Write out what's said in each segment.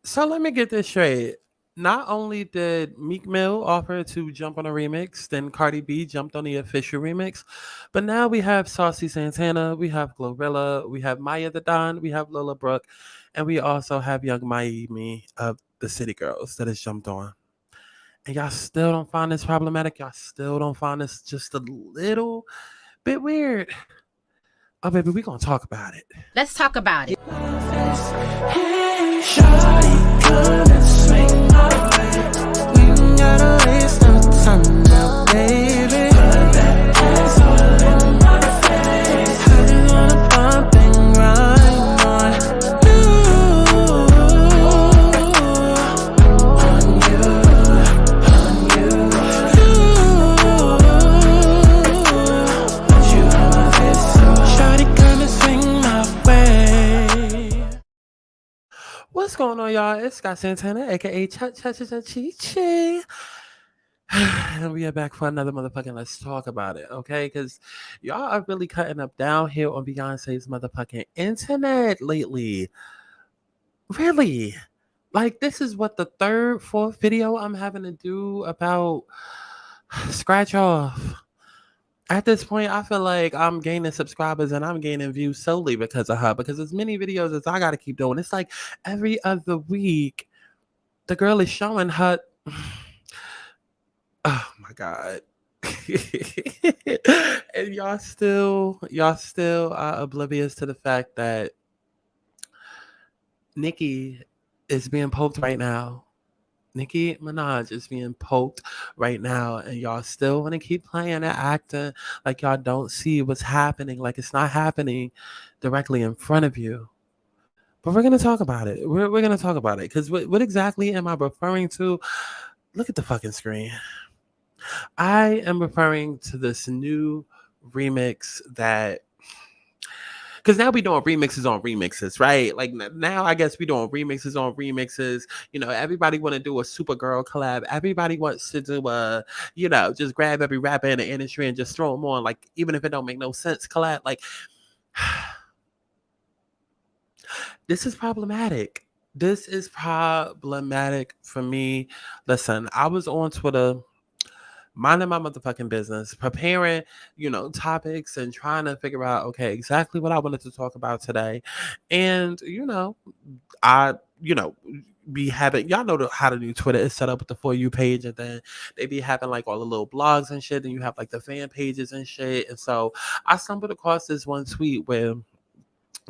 So let me get this straight. Not only did Meek Mill offer to jump on a remix, then Cardi B jumped on the official remix, but now we have Saucy Santana, we have Glorilla, we have Maya the Don, we have Lola Brooke, and we also have Young Miami of the City Girls that has jumped on. And y'all still don't find this problematic? Y'all still don't find this just a little bit weird? Oh, baby, we gonna talk about it. Let's talk about it. Hey, shawty, come and swing my way. We ain't gotta waste no time now, baby. Put that ass all in my face. I just wanna bump and grind on you, on you, on you, you on my face, so shawty, come and swing my way. What's going on, y'all? It's Scott Santana, aka Cha Cha Cha Cha Chi Chi. And we are back for another motherfucking Let's Talk About It, okay? Because y'all are really cutting up down here on Beyonce's motherfucking internet lately. Really? Like, this is what, the third, fourth video I'm having to do about Scratch Off. At this point, I feel like I'm gaining subscribers and I'm gaining views solely because of her. Because as many videos as I got to keep doing, it's like every other week, the girl is showing her. Oh my god. And y'all still are oblivious to the fact that Nicki is being poked right now. Nicki Minaj is being poked right now, and y'all still want to keep playing and acting like y'all don't see what's happening, like it's not happening directly in front of you. But we're gonna talk about it. We're gonna talk about it because what exactly am I referring to? Look at the fucking screen. I am referring to this new remix that, because now we doing remixes on remixes, right? Like now I guess we doing remixes on remixes. You know, everybody want to do a Supergirl collab. Everybody wants to do a, just grab every rapper in the industry and just throw them on, like even if it don't make no sense collab. Like this is problematic. This is problematic for me. Listen, I was on Twitter minding my motherfucking business, preparing, topics and trying to figure out, okay, exactly what I wanted to talk about today. And, I, be having, y'all know how to do Twitter is set up with the For You page, and then they be having like all the little blogs and shit, and you have like the fan pages and shit. And so I stumbled across this one tweet where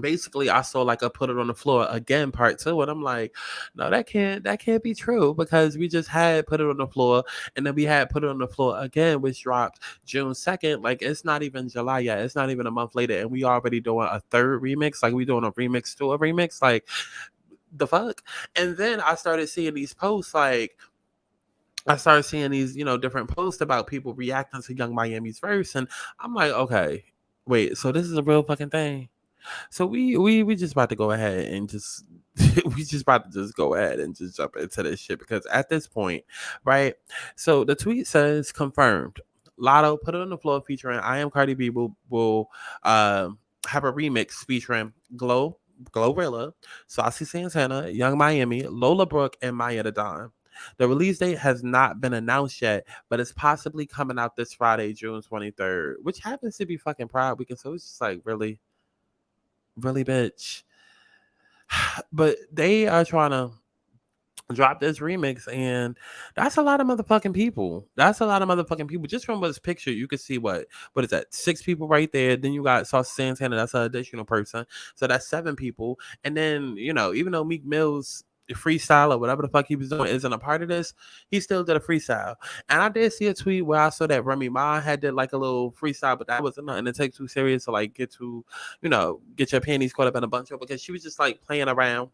basically I saw like a put it on the floor again part two, and I'm like, no, that can't be true, because we just had put it on the floor, and then we had put it on the floor again, which dropped June 2nd. Like it's not even July yet, it's not even a month later, and we already doing a third remix. Like we doing a remix to a remix. Like the fuck. And then I started seeing these posts, like I started seeing these, different posts about people reacting to Young Miami's verse, and I'm like, okay, wait, so this is a real fucking thing. So we just about to go ahead and just we just about to just go ahead and just jump into this shit, because at this point, right? So the tweet says confirmed. Latto put it on the floor featuring I Am Cardi B will have a remix featuring Glorilla, Saucy Santana, Young Miami, Lola Brooke, and Maya the Don. The release date has not been announced yet, but it's possibly coming out this Friday, June 23rd, which happens to be fucking Pride Weekend. So it's just like, really, bitch. But they are trying to drop this remix, and that's a lot of motherfucking people. That's a lot of motherfucking people. Just from this picture, you can see what is that? 6 people right there. Then you got Sauce Santana, that's an additional person. So that's 7 people. And then, even though Meek Mill's freestyle or whatever the fuck he was doing isn't a part of this, he still did a freestyle. And I did see a tweet where I saw that Remy Ma had did like a little freestyle, but that wasn't nothing to take too serious, to like get your panties caught up in a bunch of, because she was just like playing around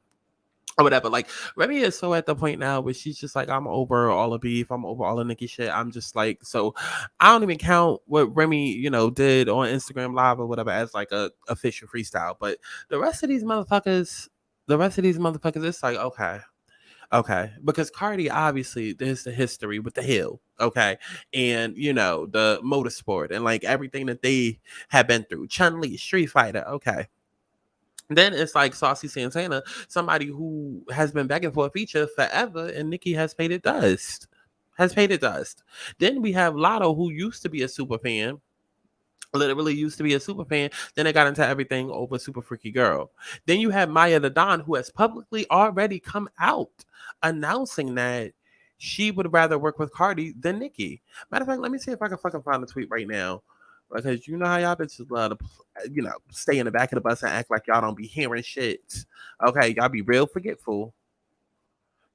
or whatever. Like Remy is so at the point now where she's just like, I'm over all the beef, I'm over all the Nicki shit. I'm just like, so I don't even count what Remy, did on Instagram Live or whatever as like a official freestyle. But the rest of these motherfuckers, it's like, okay, because Cardi, obviously there's the history with the Hill, okay, and the motorsport and like everything that they have been through. Chun Li, Street Fighter, okay. Then it's like Saucy Santana, somebody who has been begging for a feature forever, and Nicki has paid it dust. Has paid it dust. Then we have Latto, who used to be a super fan, literally used to be a super fan. Then they got into everything over Super Freaky Girl. Then you have Maya the Don, who has publicly already come out announcing that she would rather work with Cardi than Nicki. Matter of fact, let me see if I can fucking find a tweet right now. Because you know how y'all bitches love to, stay in the back of the bus and act like y'all don't be hearing shit. Okay, y'all be real forgetful.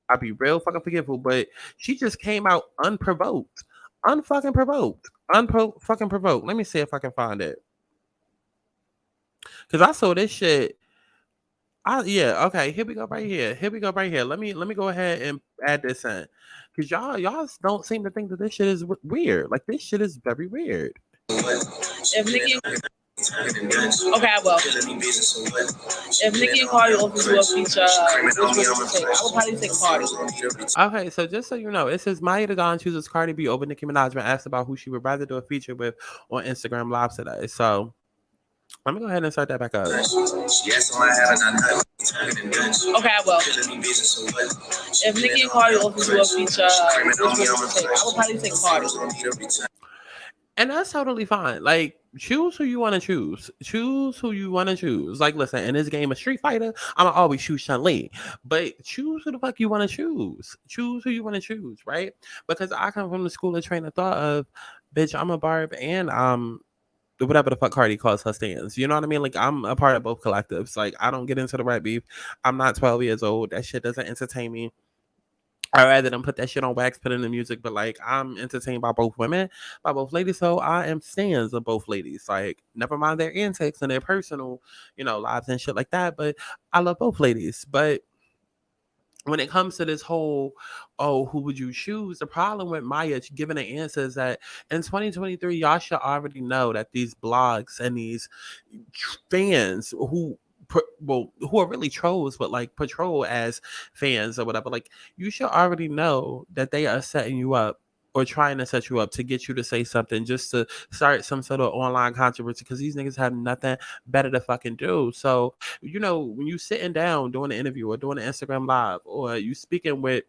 I be real fucking forgetful, but she just came out unprovoked, unfucking provoked, unpro fucking provoked. Let me see if I can find it. Cause I saw this shit. Yeah, okay, here we go right here. Here we go right here. Let me go ahead and add this in. Cause y'all don't seem to think that this shit is weird. Like this shit is very weird. If Nicki, okay, I will. If Nicki and Cardi offer you a feature, which one would you take? I would probably take Cardi. Okay, so just so you know, it says Maya the Don chooses Cardi B over Nicki Minaj when asked about who she would rather do a feature with on Instagram Live today. So let me go ahead and start that back up. Okay, I will. If Nicki and Cardi offer you a feature, which one would you take? I would probably take Cardi. And that's totally fine. Like, choose who you want to choose. Choose who you want to choose. Like, listen, in this game of Street Fighter, I'm gonna always choose Chun Li. But choose who the fuck you want to choose. Choose who you want to choose, right? Because I come from the school of train of thought of, bitch, I'm a barb and whatever the fuck Cardi calls her stands. You know what I mean? Like I'm a part of both collectives. Like I don't get into the rap beef. I'm not 12 years old. That shit doesn't entertain me. I rather than put that shit on wax, put it in the music, but like I'm entertained by both women, by both ladies. So I am stands of both ladies. Like, never mind their antics and their personal, lives and shit like that. But I love both ladies. But when it comes to this whole, oh, who would you choose? The problem with Maya giving an answer is that in 2023, y'all should already know that these blogs and these fans who are really trolls, but like patrol as fans or whatever, like you should already know that they are setting you up or trying to set you up to get you to say something just to start some sort of online controversy because these niggas have nothing better to fucking do. So, when you sitting down doing an interview or doing an Instagram live or you speaking with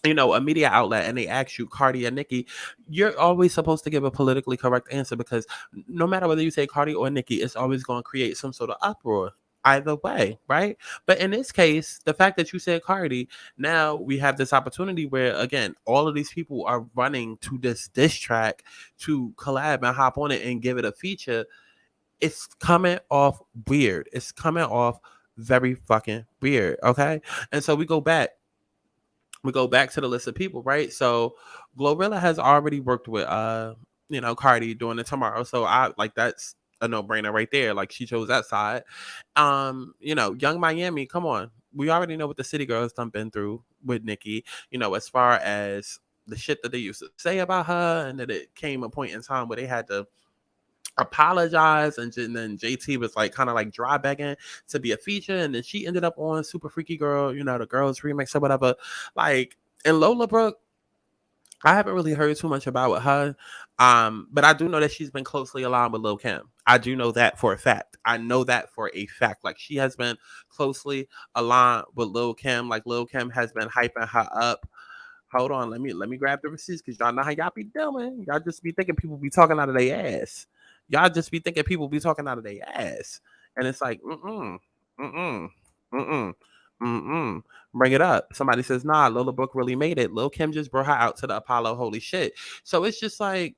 a media outlet and they ask you Cardi or Nicki, you're always supposed to give a politically correct answer because no matter whether you say Cardi or Nicki, it's always going to create some sort of uproar. Either way, right? But in this case, the fact that you said Cardi, now we have this opportunity where, again, all of these people are running to this diss track to collab and hop on it and give it a feature. It's coming off weird. It's coming off very fucking weird. Okay. And so we go back to the list of people, right? So Glorilla has already worked with Cardi doing it tomorrow. So I like that's a no-brainer right there. Like she chose that side. Young Miami, come on. We already know what the city girls done been through with Nicki, as far as the shit that they used to say about her, and that it came a point in time where they had to apologize, and then JT was like kind of like dry begging to be a feature, and then she ended up on Super Freaky Girl, the girls remix or whatever. Like, and Lola Brooke, I haven't really heard too much about her. But I do know that she's been closely aligned with Lil Kim. I do know that for a fact. I know that for a fact. Like she has been closely aligned with Lil Kim. Like Lil Kim has been hyping her up. Hold on, let me grab the receipts because y'all know how y'all be doing. Y'all just be thinking people be talking out of their ass. Y'all just be thinking people be talking out of their ass, and it's like, mm-mm, mm-mm, mm-mm. Bring it up. Somebody says, nah, Lola Brooke really made it. Lil Kim just brought her out to the Apollo. Holy shit! So it's just like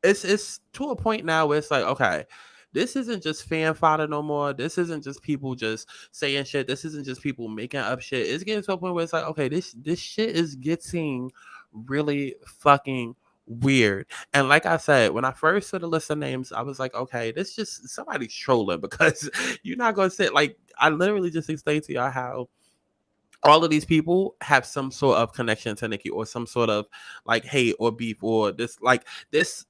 it's to a point now where it's like, okay, this isn't just fan fodder no more. This isn't just people just saying shit. This isn't just people making up shit. It's getting to a point where it's like, okay, this shit is getting really fucking weird. And like I said, when I first saw the list of names, I was like, okay, this just somebody's trolling because you're not gonna sit like I literally just explained to y'all how all of these people have some sort of connection to Nicki or some sort of like hate or beef or this like this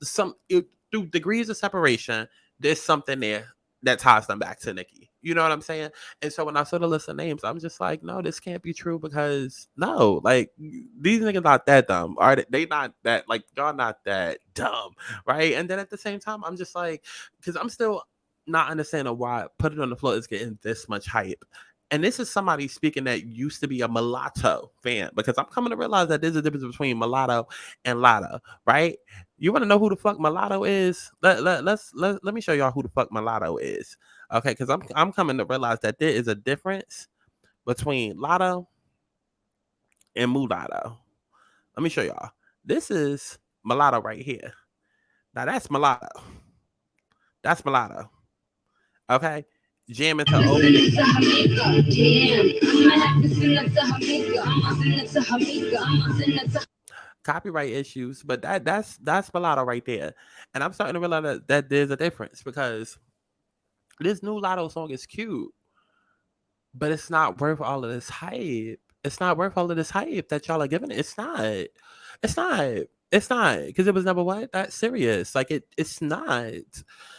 through degrees of separation. There's something there that ties them back to Nicki. You know what I'm saying? And so when I saw the list of names, I'm just like, no, this can't be true because no, like these niggas not that dumb. Are they not that like y'all not that dumb, right? And then at the same time, I'm just like, because I'm still not understanding why Put It On The Floor is getting this much hype. And this is somebody speaking that used to be a mulatto fan, because I'm coming to realize that there's a difference between mulatto and Latto, right? You want to know who the fuck mulatto is? Let me show y'all who the fuck mulatto is. Okay, because I'm coming to realize that there is a difference between Latto and mulatto. Let me show y'all. This is mulatto right here. Now that's mulatto. That's mulatto. Okay, jamming to old. Copyright issues, but that's mulatto right there. And I'm starting to realize that there's a difference, because this new Latto song is cute, but it's not worth all of this hype. It's not worth all of this hype that y'all are giving it. It's not. It's not. It's not, because it was never what that serious. Like it's not.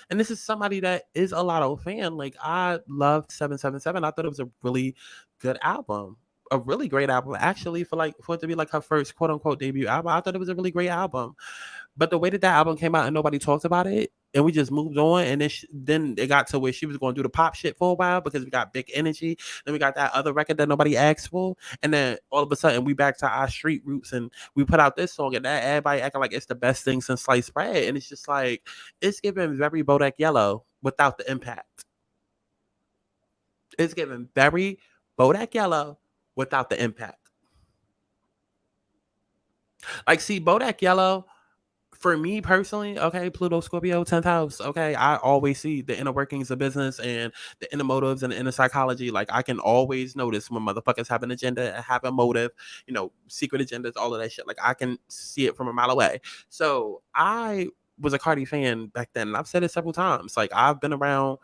And this is somebody that is a Latto fan. Like, I loved 777. I thought it was a really good album, a really great album actually, for it to be like her first quote unquote debut album. I thought it was a really great album. But the way that album came out and nobody talked about it, and we just moved on, and then it got to where she was going to do the pop shit for a while, because we got Big Energy, then we got that other record that nobody asked for, and then all of a sudden we back to our street roots, and we put out this song, and that everybody acting like it's the best thing since sliced bread, and it's just like, it's giving very Bodak Yellow without the impact. It's giving very Bodak Yellow without the impact. Like, see, Bodak Yellow, for me personally, okay, Pluto, Scorpio, 10th house, okay, I always see the inner workings of business and the inner motives and the inner psychology. Like, I can always notice when motherfuckers have an agenda and have a motive, secret agendas, all of that shit. Like, I can see it from a mile away. So I was a Cardi fan back then, and I've said it several times. Like, I've been around,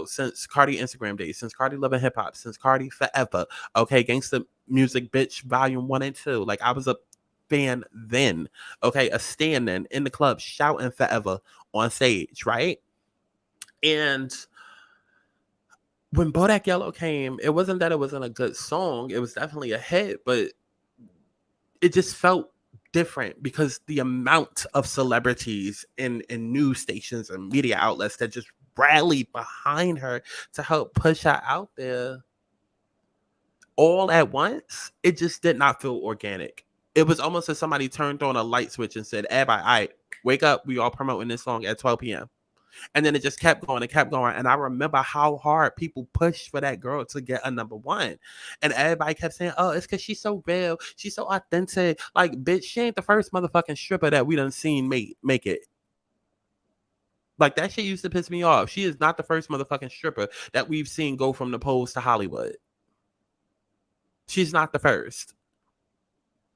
since Cardi Instagram days, since Cardi Love and Hip Hop, since Cardi Forever, okay, Gangsta Music Bitch Volume 1 and 2. Like, I was a fan then, okay, a stand-in in the club shouting Forever on stage, right? And when Bodak Yellow came, it wasn't that it wasn't a good song, it was definitely a hit, but it just felt different because the amount of celebrities in news stations and media outlets that just rallied behind her to help push her out there all at once, it just did not feel organic. It was almost as somebody turned on a light switch and said, everybody, all right, wake up. We all promoting this song at 12 p.m. And then it just kept going and kept going. And I remember how hard people pushed for that girl to get a number one. And everybody kept saying, oh, it's because she's so real. She's so authentic. Like, bitch, she ain't the first motherfucking stripper that we done seen make it. Like, that shit used to piss me off. She is not the first motherfucking stripper that we've seen go from the poles to Hollywood. She's not the first.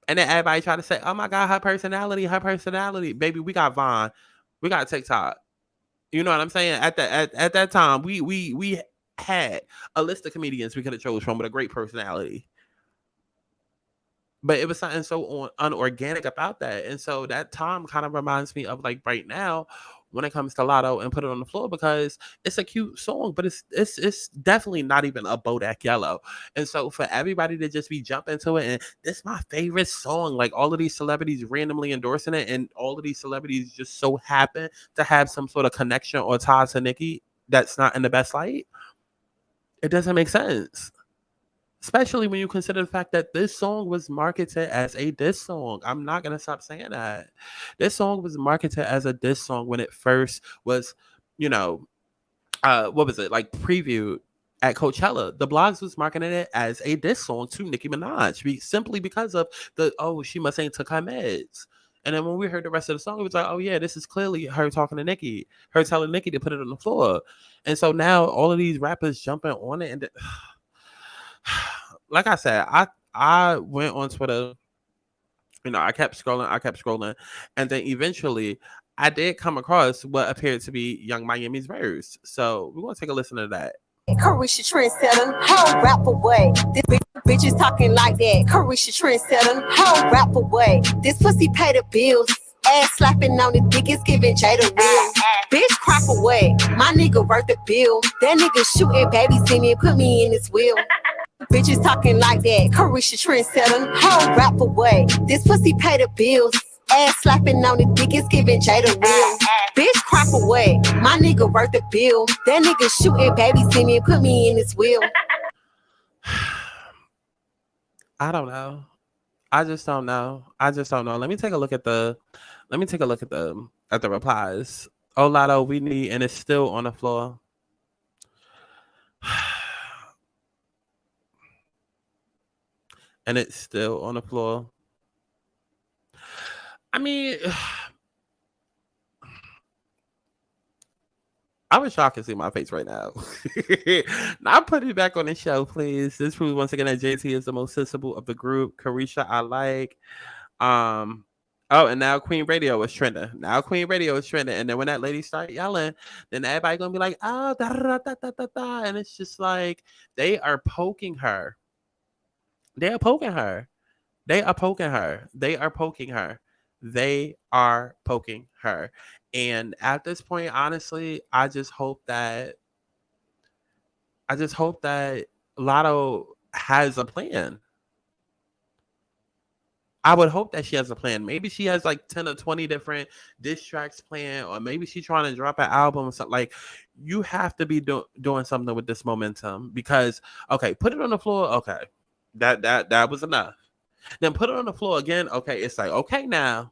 And then everybody try to say, oh my God, her personality. Baby, we got Vaughn. We got TikTok. You know what I'm saying? At that time, we had a list of comedians we could have chose from with a great personality. But it was something so unorganic about that. And so that time kind of reminds me of, like, right now when it comes to Latto and Put It On The Floor, because it's a cute song, but it's definitely not even a Bodak Yellow. And so for everybody to just be jumping to it, and this is my favorite song, like all of these celebrities randomly endorsing it, and all of these celebrities just so happen to have some sort of connection or tie to Nicki that's not in the best light, it doesn't make sense. Especially when you consider the fact that this song was marketed as a diss song. I'm not going to stop saying that. This song was marketed as a diss song when it first was, what was it? Like, previewed at Coachella. The blogs was marketing it as a diss song to Nicki Minaj, simply because of she must ain't took her meds. And then when we heard the rest of the song, it was like, oh yeah, this is clearly her talking to Nicki, her telling Nicki to put it on the floor. And so now all of these rappers jumping on it, and like I said, I went on Twitter, I kept scrolling, and then eventually I did come across what appeared to be Young Miami's verse. So we're gonna take a listen to that. Carisha trendsetter, how rap away. This bitch is talking like that. Carisha trendsetter, how rap away. This pussy pay the bills. Ass slapping on the dick is giving Jada real. Bitch crop away. My nigga worth the bill. That nigga shooting babies in it, put me in his wheel. Bitches talking like that. Carisha trendsetter, how rap away. This pussy pay the bills. Ass slapping on the dick is giving Jada real. Bitch, crop away. My nigga worth the bill. That nigga shooting babies in me and put me in his wheel. I don't know. I just don't know. I just don't know. Let me take a look at the replies. Oh Latto, we need, and it's still on the floor. And it's still on the floor. I mean, I wish y'all could see my face right now. Now put it back on the show, please. This proves once again that JT is the most sensible of the group. Carisha, I like. Oh, and now Queen Radio is trending. And then when that lady start yelling, then everybody gonna be like, oh, da, da, da, da, da, da. And it's just like they are poking her. They are poking her. And at this point, honestly, I just hope that Latto has a plan. I would hope that she has a plan. Maybe she has like 10 or 20 different diss tracks planned, or maybe she's trying to drop an album or something. Like, you have to be doing something with this momentum, because, okay, put it on the floor. Okay, that was enough. Then put it on the floor again. Okay, it's like, okay, now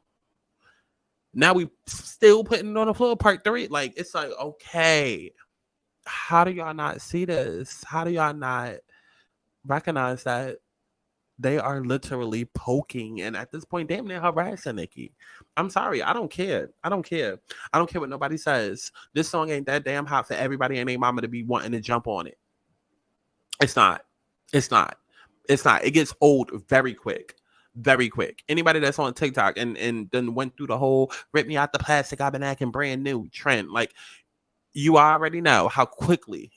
we still putting it on the floor, part 3. Like, it's like, okay, how do y'all not see this? How do y'all not recognize that they are literally poking, and at this point, damn near harassing Nicki? I'm sorry, I don't care. I don't care what nobody says. This song ain't that damn hot for everybody and their mama to be wanting to jump on it. It's not. It gets old very quick. Anybody that's on TikTok and then went through the whole rip me out the plastic, I've been acting brand new trend, like, you already know how quickly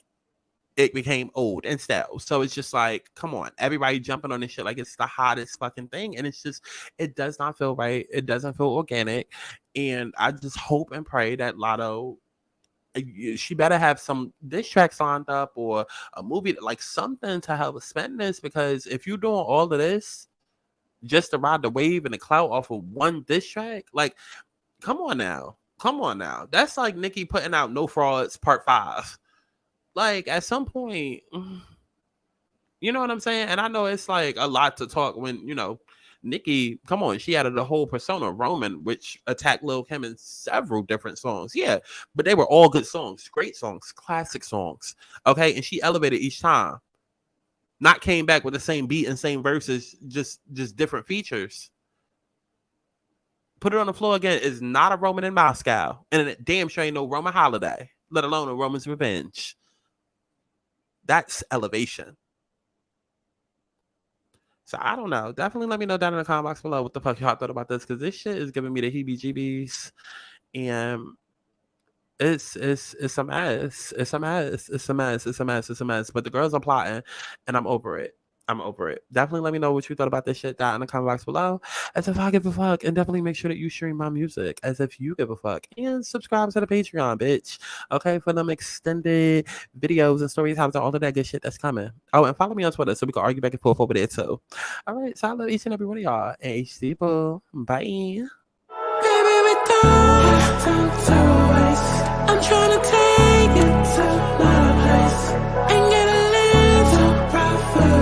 it became old and stale. So it's just like, come on, everybody jumping on this shit like it's the hottest fucking thing. And it's just, it does not feel right. It doesn't feel organic. And I just hope and pray that Latto, she better have some diss tracks lined up, or a movie, like something to help spend this, because if you're doing all of this just to ride the wave and the clout off of one diss track, like, come on now. That's like Nicki putting out No Frauds Part 5. Like, at some point, you know what I'm saying? And I know it's like a lot to talk when, Nicki, come on, she added the whole persona Roman, which attacked Lil Kim in several different songs. Yeah, but they were all good songs, great songs, classic songs. Okay, and she elevated each time. Not came back with the same beat and same verses, just different features. Put It on the Floor again is not a Roman in Moscow, and it damn sure ain't no Roman Holiday, let alone a Roman's Revenge. That's elevation. So I don't know. Definitely let me know down in the comment box below what the fuck y'all thought about this, because this shit is giving me the heebie-jeebies, and it's a mess. But the girls are plotting, and I'm over it. Definitely let me know what you thought about this shit down in the comment box below, as if I give a fuck. And definitely make sure that you stream my music as if you give a fuck, and subscribe to the Patreon, bitch. Okay, for them extended videos and story times and all of that good shit that's coming. Oh, and follow me on Twitter so we can argue back and forth over there too. All right, so I love each and every one of y'all. And people, bye. Baby, we don't have time to waste. I'm trying to take it to my place and get a little rough for